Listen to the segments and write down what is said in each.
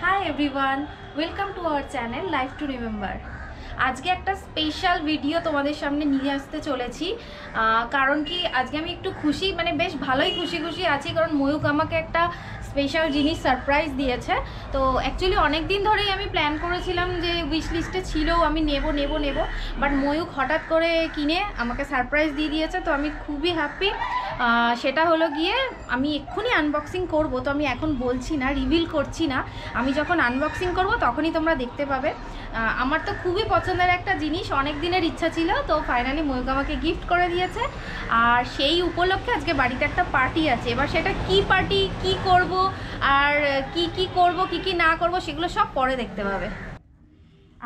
Hi everyone, welcome to our channel life to remember. আজকে একটা special video তোমাদের সামনে নিয়ে আসতে চলেছি। কারণ কি আজকে আমি একটু খুশি, মানে বেশ ভালোই খুশি আছি, কারণ ময়ূক আমাকে একটা স্পেশাল জিনিস সারপ্রাইজ দিয়েছে। তো অ্যাকচুয়ালি অনেক দিন ধরেই আমি প্ল্যান করেছিলাম যে উইশ লিস্টে ছিল আমি নেব, বাট ময়ূক হঠাৎ করে কিনে আমাকে সারপ্রাইজ দিয়ে দিয়েছে। তো আমি খুবই হ্যাপি। সেটা হলো গিয়ে আমি এক্ষুনি আনবক্সিং করব, তো আমি এখন বলছি না, রিভিল করছি না। আমি যখন আনবক্সিং করব তখনই তোমরা দেখতে পাবে। আমার তো খুবই পছন্দের একটা জিনিস, অনেক দিনের ইচ্ছা ছিল, তো ফাইনালি ময়ূক আমাকে গিফট করে দিয়েছে। আর সেই উপলক্ষে আজকে বাড়িতে একটা পার্টি আছে। এবার সেটা কি পার্টি, কি করব, আর কি করব, কি না করব, সেগুলো সব পরে দেখতে পাবে।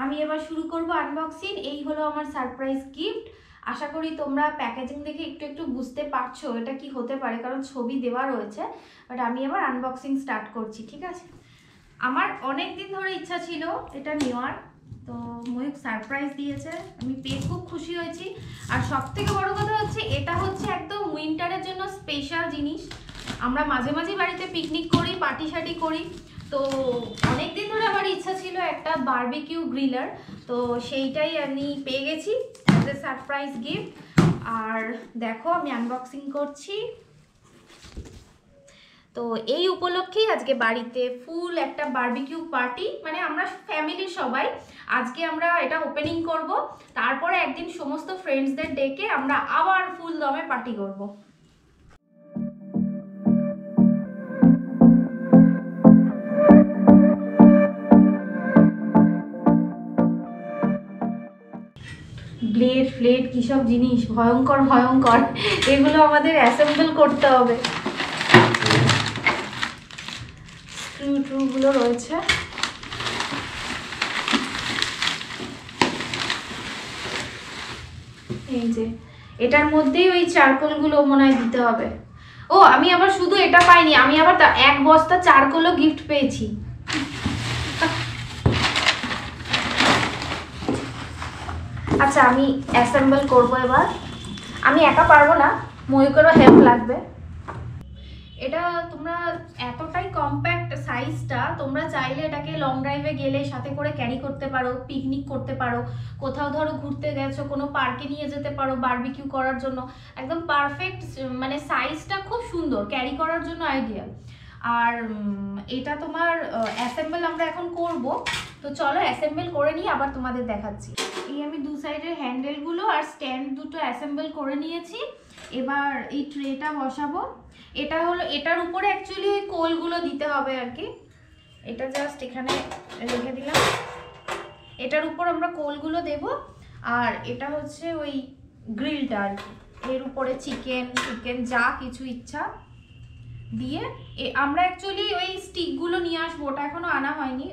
আমি এবার শুরু করব আনবক্সিং। এই হলো আমার সারপ্রাইজ গিফট। আশা করি তোমরা প্যাকেজিং দেখে একটু বুঝতে পারছো এটা কি হতে পারে, কারণ ছবি দেওয়া রয়েছে। বাট আমি এবার আনবক্সিং স্টার্ট করছি, ঠিক আছে? আমার অনেক দিন ধরে ইচ্ছা ছিল এটা নেওয়ার, তো ময়ূক সারপ্রাইজ দিয়েছে, আমি পেয়ে খুব খুশি হয়েছি। আর সবথেকে বড় কথা হচ্ছে এটা হচ্ছে একদম উইন্টারের জন্য স্পেশাল জিনিস। আমরা মাঝে মাঝে বাড়িতে পিকনিক করি, পার্টি শার্টি করি, তো অনেক দিন ধরে আমার ইচ্ছা ছিল একটা বারবিকিউ গ্রিলার, তো সেইটাই আমি পেয়ে গেছি অ্যাজ এ সারপ্রাইজ গিফট। আর দেখো আমি আনবক্সিং করছি। তো এই উপলক্ষেই আজকে বাড়িতে ফুল একটা বারবিকিউ পার্টি, মানে আমরা ফ্যামিলির সবাই আজকে আমরা এটা ওপেনিং করব। তারপরে একদিন সমস্ত ফ্রেন্ডসদের ডেকে আমরা আবার ফুল দমে পার্টি করব। ব্লেড ফ্লেড কী সব জিনিস ভয়ঙ্কর, এগুলো আমাদের অ্যাসেম্বল করতে হবে। স্ক্রুগুলো রয়েছে। এই যে এটার মধ্যেই ওই চারকোলগুলো মনে হয় দিতে হবে। ও আমি আবার শুধু এটা পাইনি, আমি আবার এক বস্তা চারকোলও গিফট পেয়েছি। আচ্ছা আমি অ্যাসেম্বল করবো এবার। আমি একা পারবো না, ময়ূকেরও হেল্প লাগবে। এটা তোমরা এতটাই কম্প্যাক্ট সাইজটা, তোমরা চাইলে এটাকে লং ড্রাইভে গেলে সাথে করে ক্যারি করতে পারো, পিকনিক করতে পারো, কোথাও ধরো ঘুরতে গেছো কোনো পার্কে নিয়ে যেতে পারো বারবিকিউ করার জন্য। একদম পারফেক্ট, মানে সাইজটা খুব সুন্দর, ক্যারি করার জন্য আইডিয়াল। আর এটা তোমার অ্যাসেম্বল আমরা এখন করব, তো চলো অ্যাসেম্বল করে নিয়ে আবার তোমাদের দেখাচ্ছি। এই আমি দু সাইডের হ্যান্ডেলগুলো আর স্ট্যান্ড দুটো অ্যাসেম্বল করে নিয়েছি। এবার এই ট্রেটা বসাবো। এটা হলো, এটার উপরে অ্যাকচুয়ালি ওই কোলগুলো দিতে হবে আর কি। এটা জাস্ট এখানে রেখে দিলাম, এটার উপর আমরা কোলগুলো দেব। আর এটা হচ্ছে ওই গ্রিলটা আর কি, এর উপরে চিকেন যা কিছু ইচ্ছা দিয়ে আমরা অ্যাকচুয়ালি ওই স্টিকগুলো নিয়ে আসবো, ওটা এখনো আনা হয়নি।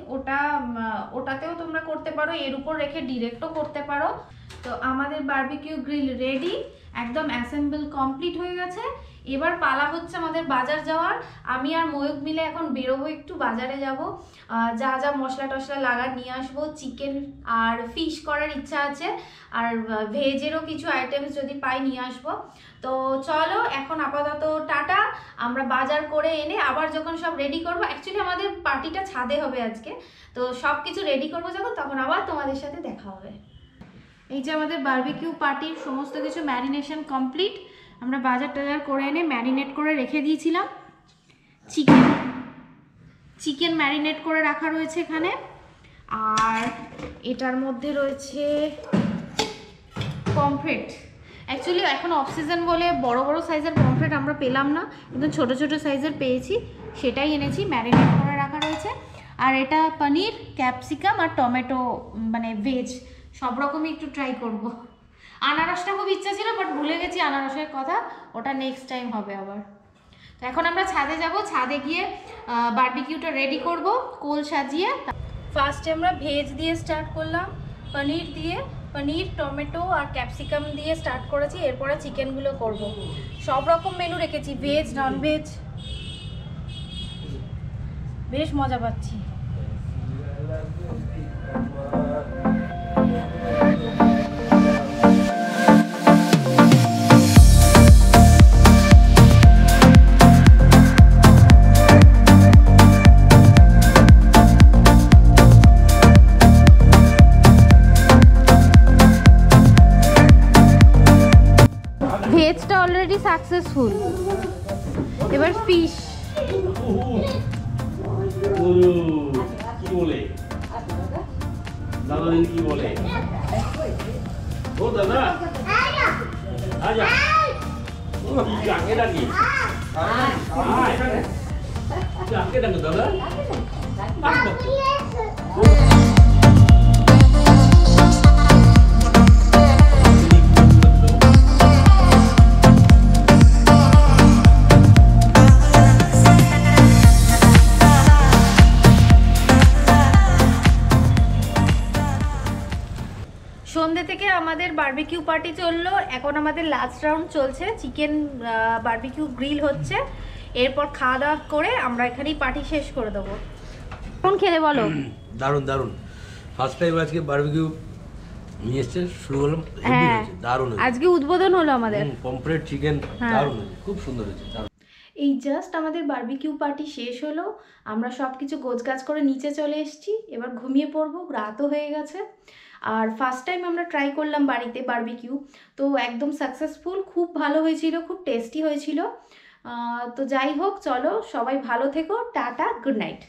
ওটাতেও তোমরা করতে পারো, এর উপর রেখে ডিরেক্টও করতে পারো। তো আমাদের বারবিকিউ গ্রিল রেডি, একদম অ্যাসেম্বল কমপ্লিট হয়ে গেছে। এবার পালা হচ্ছে আমাদের বাজার যাওয়ার। আমি আর ময়ূক মিলে এখন বেরোবো, একটু বাজারে যাব, যা যা মশলা টশলা লাগার নিয়ে আসবো। চিকেন আর ফিশ করার ইচ্ছা আছে, আর ভেজেরও কিছু আইটেমস যদি পাই নিয়ে আসবো। তো চলো এখন আপাতত টাটা। আমরা বাজার করে এনে আবার যখন সব রেডি করবো, অ্যাকচুয়ালি আমাদের পার্টিটা ছাদে হবে আজকে, তো সব কিছু রেডি করবো যখন, তখন আবার তোমাদের সাথে দেখা হবে। এই যে আমাদের বারবিকিউ পার্টির সমস্ত কিছু ম্যারিনেশন কমপ্লিট। আমরা বাজার টাজার করে এনে ম্যারিনেট করে রেখে দিয়েছিলাম। চিকেন ম্যারিনেট করে রাখা রয়েছে এখানে। আর এটার মধ্যে রয়েছে পমফ্রেট। অ্যাকচুয়ালি এখন অফ সিজন বলে বড় সাইজের পমফ্রেট আমরা পেলাম না, কিন্তু ছোট সাইজের পেয়েছি, সেটাই এনেছি, ম্যারিনেট করে রাখা রয়েছে। আর এটা পনির, ক্যাপসিকাম আর টমেটো, মানে ভেজ সব রকমই একটু ট্রাই করব। আনারসটা খুব ইচ্ছা ছিল, বাট ভুলে গেছি আনারসের কথা, ওটা নেক্সট টাইম হবে আবার। তো এখন আমরা ছাদে যাব, ছাদে গিয়ে বারবিকিউটা রেডি করব কোল সাজিয়ে। ফার্স্টে আমরা ভেজ দিয়ে স্টার্ট করলাম, পনির টমেটো আর ক্যাপসিকাম দিয়ে স্টার্ট করেছি। এরপরে চিকেনগুলো করব। সব রকম মেনু রেখেছি, ভেজ নন ভেজ, বেশ মজা পাচ্ছি। সাকসেসফুল। এবার ফিশ। কি বলে দাদা কি বলে ও দাদা আজা কি কাকে ডাকি কাকে ডাকো দাদা সন্ধ্যে থেকে আমাদের বারবিকিউ পার্টি চললো, এখন আমাদের লাস্ট রাউন্ড চলছে, চিকেন বারবিকিউ গ্রিল হচ্ছে। এরপর খাওয়া দাওয়া করে আমরা এখানেই পার্টি শেষ করে দেবো। কোন খেলে বলো? দারুণ দারুণ, ফার্স্ট টাইম আজকে বারবিকিউ নিয়ে এসেছে, শুরু হলাম, হ্যাঁ দারুণ আজকে উদ্বোধন হলো আমাদের পমফ্রেট চিকেন, দারুণ হয়েছে, খুব সুন্দর হয়েছে। এই জাস্ট আমাদের বারবিকিউ পার্টি শেষ হলো, আমরা সব কিছু গোছগাছ করে নিচে চলে এসেছি, এবার ঘুমিয়ে পড়বো, রাতও হয়ে গেছে। আর ফার্স্ট টাইম আমরা ট্রাই করলাম বাড়িতে বারবিকিউ, তো একদম সাকসেসফুল, খুব ভালো হয়েছিল, খুব টেস্টি হয়েছিল। তো যাই হোক, চলো সবাই ভালো থেকো, টাটা, গুড নাইট।